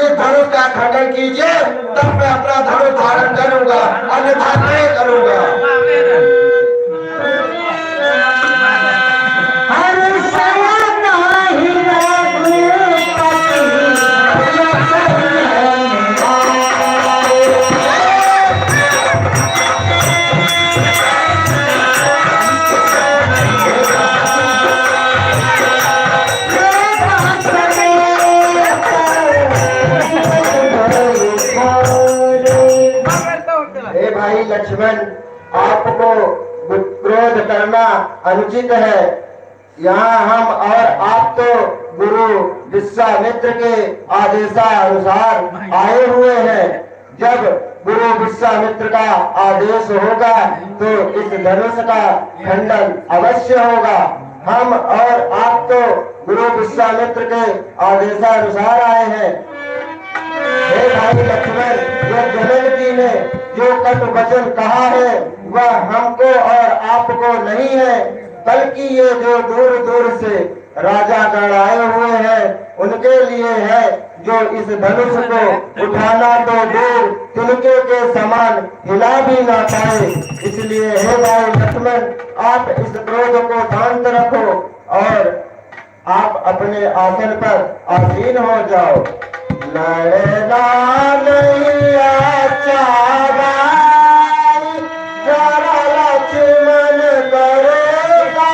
इस धनुष का खंडन कीजिए, तब मैं अपना धनुष धारण करूंगा, अन्यथा नहीं करूंगा। भाई लक्ष्मण, आपको क्रोध करना अनुचित है। यहाँ हम और आप तो गुरु विश्वामित्र के आदेशानुसार आए हुए हैं। जब गुरु विश्वामित्र का आदेश होगा तो इस धनुष का खंडन अवश्य होगा। हम और आप तो गुरु विश्वामित्र के आदेशानुसार आए हैं। हे भाई लक्ष्मण, यह जनक जी ने जो कटु वचन कहा है वह हमको और आपको नहीं है, बल्कि ये जो दूर दूर से राजागण आए हुए हैं उनके लिए है, जो इस धनुष को उठाना तो दूर तिनके के समान हिला भी ना पाए। इसलिए हे भाई लक्ष्मण, आप इस क्रोध को शांत रखो और आप अपने आसन पर आसीन हो जाओ। लड़ना नहीं अच्छा भाई, जरा लक्ष्मण करेगा।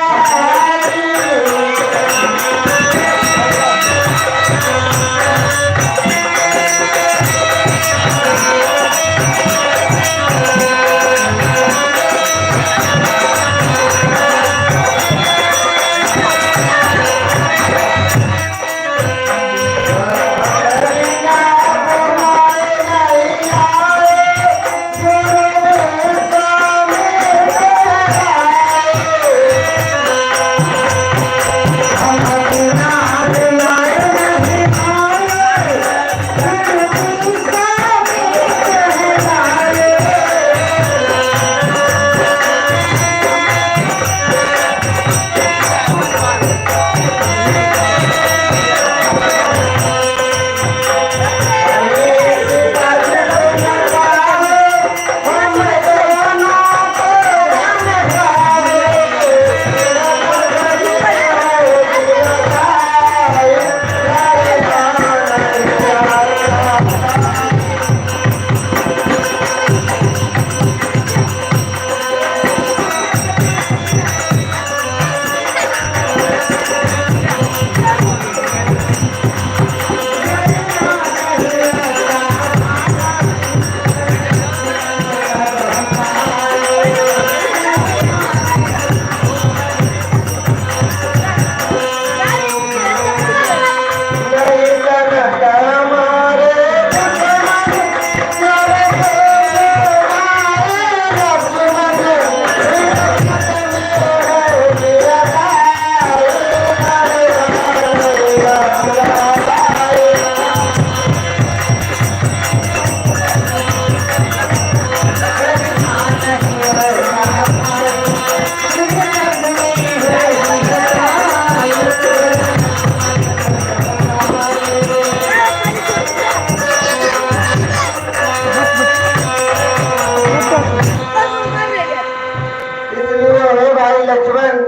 लक्ष्मण,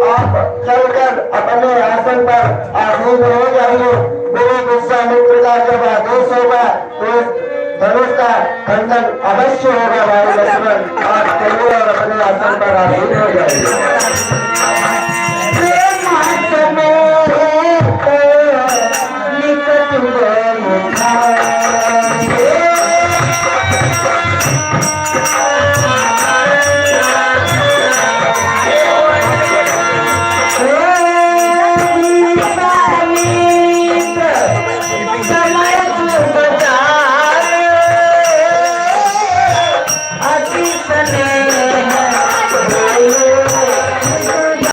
आप चलकर अपने आसन पर आसीन हो जाइए। गुरु विश्वामित्र का जब आदेश होगा तो धनुष का खंडन अवश्य होगा। भाई लक्ष्मण, आप चलिए और अपने आसन पर आसीन हो जाइए।